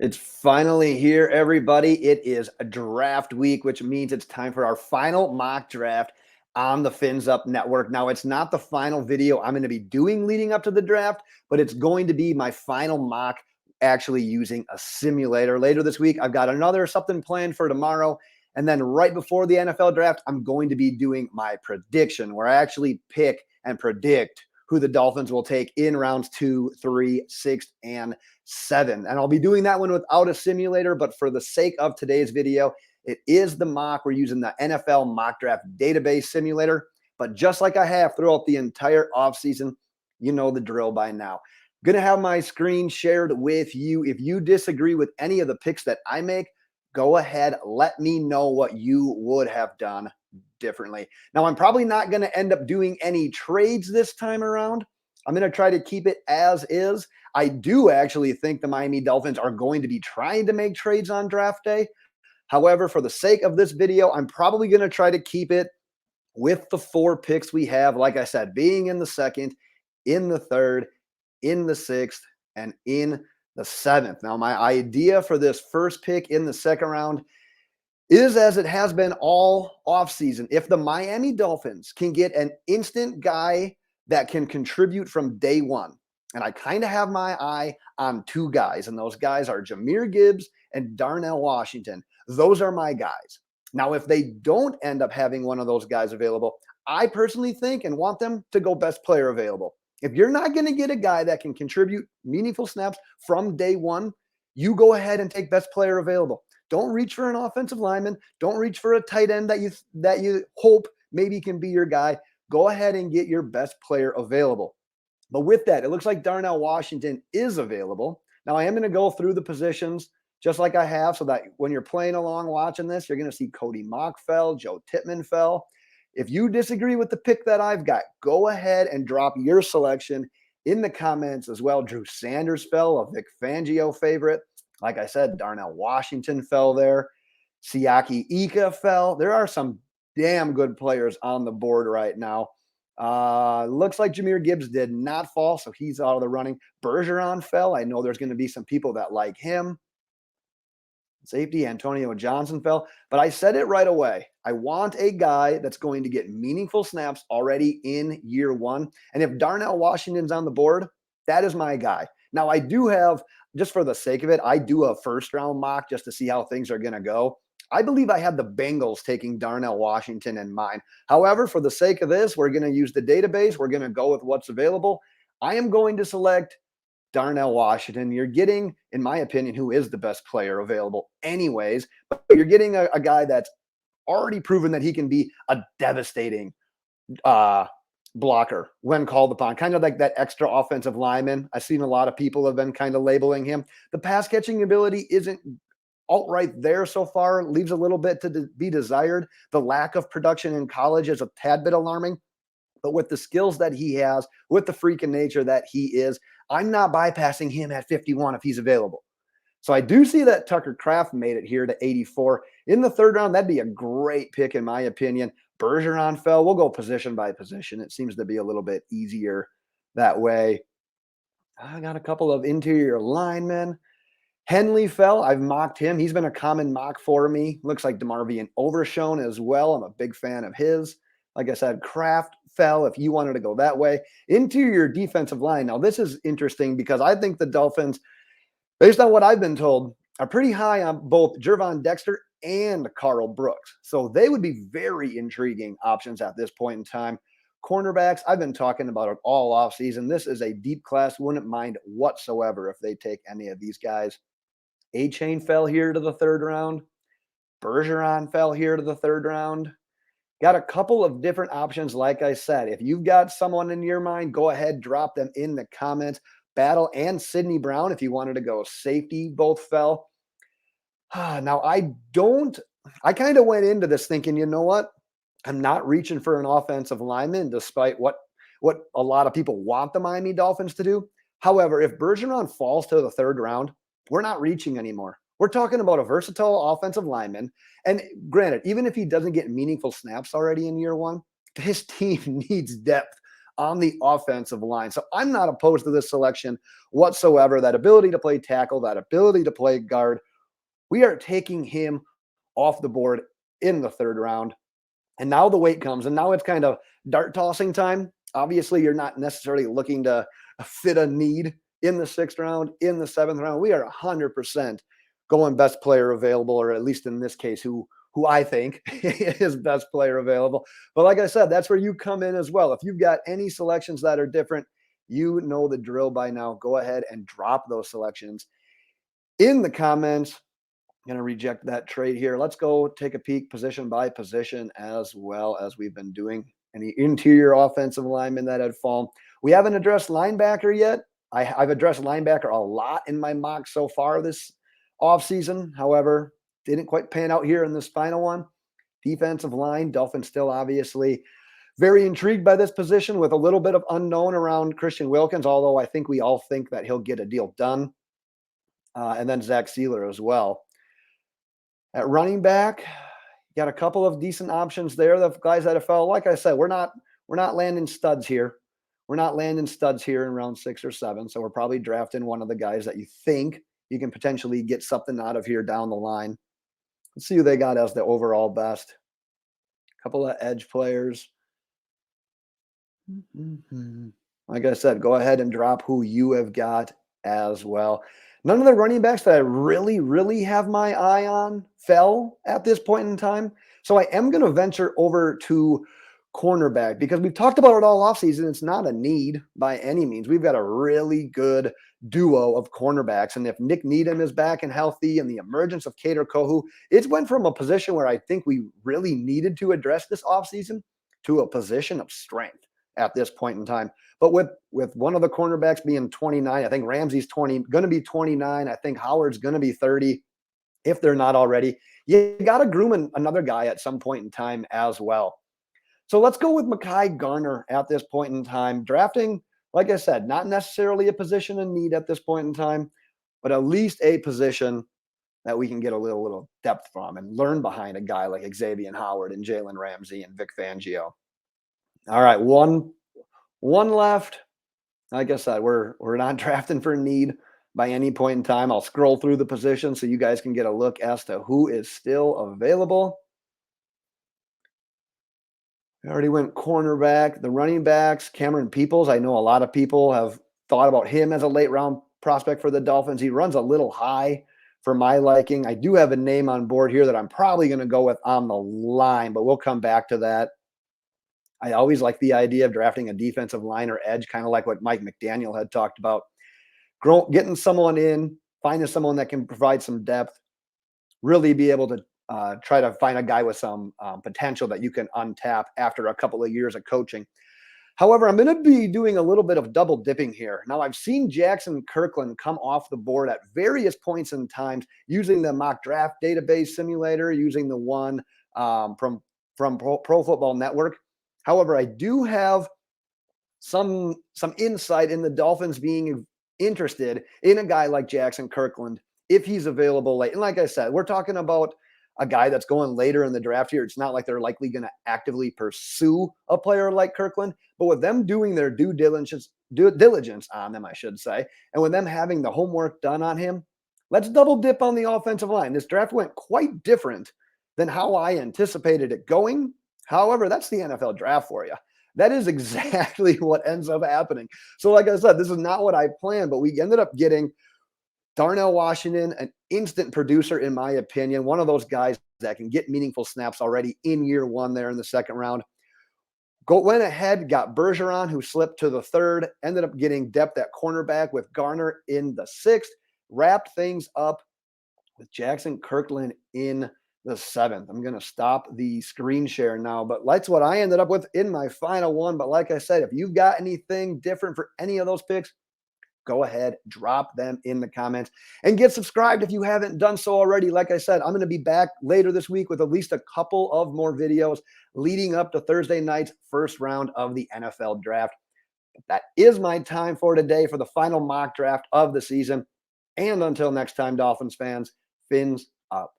It's finally here, everybody. It is a draft week, which means it's time for our final mock draft on the Fins Up Network. Now, it's not the final video I'm going to be doing leading up to the draft, but it's going to be my final mock actually using a simulator. Later this week, I've got something planned for tomorrow. And then right before the NFL draft, I'm going to be doing my prediction where I actually pick and predict who the Dolphins will take in rounds 2, 3, 6, and 7. And I'll be doing that one without a simulator, but for the sake of today's video, it is the mock. We're using the NFL Mock Draft Database Simulator. But just like I have throughout the entire offseason, you know the drill by now. Going to have my screen shared with you. If you disagree with any of the picks that I make, go ahead, let me know what you would have done differently. Now, I'm probably not going to end up doing any trades this time around. I'm going to try to keep it as is. I do actually think the Miami Dolphins are going to be trying to make trades on draft day. However, for the sake of this video, I'm probably going to try to keep it with the 4 picks we have. Like I said, being in the 2nd, in the 3rd, in the 6th, and in the 7th. Now, my idea for this first pick in the 2nd round is, as it has been all offseason, if the Miami Dolphins can get an instant guy that can contribute from day one, and I kind of have my eye on 2 guys, and those guys are Jahmyr Gibbs and Darnell Washington. Those are my guys. Now, if they don't end up having one of those guys available, I personally think and want them to go best player available. If you're not going to get a guy that can contribute meaningful snaps from day one, you go ahead and take best player available. Don't reach for an offensive lineman. Don't reach for a tight end that you hope maybe can be your guy. Go ahead and get your best player available. But with that, it looks like Darnell Washington is available. Now, I am going to go through the positions just like I have so that when you're playing along watching this, you're going to see Cody Mock fell, Joe Tippmann fell. If you disagree with the pick that I've got, go ahead and drop your selection in the comments as well. Drew Sanders fell, a Vic Fangio favorite. Like I said, Darnell Washington fell there. Siaki Ika fell. There are some damn good players on the board right now. Looks like Jahmyr Gibbs did not fall, so he's out of the running. Bergeron fell. I know there's going to be some people that like him. Safety Antonio Johnson fell, but I said it right away. I want a guy that's going to get meaningful snaps already in year 1. And if Darnell Washington's on the board, that is my guy. Now, I do have, just for the sake of it, I do a first-round mock just to see how things are going to go. I believe I have the Bengals taking Darnell Washington in mind. However, for the sake of this, we're going to use the database. We're going to go with what's available. I am going to select Darnell Washington. You're getting, in my opinion, who is the best player available anyways, but you're getting a guy that's already proven that he can be a devastating blocker when called upon, kind of like that extra offensive lineman. I've seen a lot of people have been kind of labeling him. The pass catching ability isn't outright there so far, leaves a little bit to be desired. The lack of production in college is a tad bit alarming, but with the skills that he has, with the freaking nature that he is, I'm not bypassing him at 51 if he's available. So I do see that Tucker Kraft made it here to 84. In the 3rd round, that'd be a great pick in my opinion. Bergeron fell. We'll go position by position. It seems to be a little bit easier that way. I got a couple of interior linemen. Henley fell. I've mocked him. He's been a common mock for me. Looks like DeMarvion Overshone as well. I'm a big fan of his. Like I said, Kraft fell if you wanted to go that way. Interior defensive line. Now, this is interesting because I think the Dolphins, based on what I've been told, are pretty high on both Gervon Dexter and Carl Brooks. So they would be very intriguing options at this point in time. Cornerbacks, I've been talking about it all offseason. This is a deep class. Wouldn't mind whatsoever if they take any of these guys. A-Chain fell here to the 3rd round. Bergeron fell here to the 3rd round. Got a couple of different options, like I said. If you've got someone in your mind, go ahead, drop them in the comments. Battle and Sidney Brown, if you wanted to go safety, both fell. Now, I kind of went into this thinking, you know what? I'm not reaching for an offensive lineman, despite what a lot of people want the Miami Dolphins to do. However, if Bergeron falls to the 3rd round, we're not reaching anymore. We're talking about a versatile offensive lineman. And granted, even if he doesn't get meaningful snaps already in year 1, his team needs depth on the offensive line. So I'm not opposed to this selection whatsoever. That ability to play tackle, that ability to play guard, we are taking him off the board in the third round. And now the wait comes, and now it's kind of dart tossing time. Obviously, you're not necessarily looking to fit a need in the sixth round, in the seventh round. We are 100% going best player available, or at least in this case, who I think is best player available. But like I said, that's where you come in as well. If you've got any selections that are different, you know the drill by now. Go ahead and drop those selections in the comments. I'm going to reject that trade here. Let's go take a peek position by position as well as we've been doing. Any interior offensive linemen that had fallen. We haven't addressed linebacker yet. I've addressed linebacker a lot in my mock so far this offseason. However, didn't quite pan out here in this final one. Defensive line, Dolphins still obviously very intrigued by this position with a little bit of unknown around Christian Wilkins, although I think we all think that he'll get a deal done. And then Zach Sealer as well. At running back, got a couple of decent options there. The guys that have fell, like I said, we're not landing studs here. We're not landing studs here in round 6 or 7. So we're probably drafting one of the guys that you think you can potentially get something out of here down the line. Let's see who they got as the overall best. A couple of edge players. Like I said, go ahead and drop who you have got as well. None of the running backs that I really have my eye on fell at this point in time. So I am going to venture over to cornerback because we've talked about it all offseason. It's not a need by any means. We've got a really good duo of cornerbacks. And if Nick Needham is back and healthy and the emergence of Kader Kohu, it's went from a position where I think we really needed to address this offseason to a position of strength at this point in time. But with one of the cornerbacks being 29, I think Ramsey's going to be 29. I think Howard's going to be 30 if they're not already. You got to groom another guy at some point in time as well. So let's go with Mekhi Garner at this point in time. Drafting, like I said, not necessarily a position in need at this point in time, but at least a position that we can get a little depth from and learn behind a guy like Xavier Howard and Jalen Ramsey and Vic Fangio. All right, one left. Like I said, we're not drafting for need by any point in time. I'll scroll through the position so you guys can get a look as to who is still available. I already went cornerback. The running backs, Cameron Peoples. I know a lot of people have thought about him as a late round prospect for the Dolphins. He runs a little high for my liking. I do have a name on board here that I'm probably going to go with on the line, but we'll come back to that. I always like the idea of drafting a defensive line or edge, kind of like what Mike McDaniel had talked about. Getting someone in, finding someone that can provide some depth, really be able to try to find a guy with some potential that you can untap after a couple of years of coaching. However, I'm going to be doing a little bit of double dipping here. Now, I've seen Jackson Kirkland come off the board at various points in time using the mock draft database simulator, using the one from Pro Football Network. However, I do have some insight in the Dolphins being interested in a guy like Jackson Kirkland if he's available late. And like I said, we're talking about a guy that's going later in the draft here. It's not like they're likely going to actively pursue a player like Kirkland, but with them doing their due diligence on them, I should say, and with them having the homework done on him, let's double dip on the offensive line. This draft went quite different than how I anticipated it going. However, that's the NFL draft for you. That is exactly what ends up happening. So like I said, this is not what I planned, but we ended up getting Darnell Washington, an instant producer, in my opinion, one of those guys that can get meaningful snaps already in year one there in the second round. Went ahead, got Bergeron, who slipped to the third, ended up getting depth at cornerback with Garner in the sixth, wrapped things up with Jackson Kirkland in the seventh. I'm going to stop the screen share now, but that's what I ended up with in my final one. But like I said, if you've got anything different for any of those picks, go ahead, drop them in the comments and get subscribed if you haven't done so already. Like I said, I'm going to be back later this week with at least a couple of more videos leading up to Thursday night's first round of the NFL draft. But that is my time for today for the final mock draft of the season. And until next time, Dolphins fans, fins up.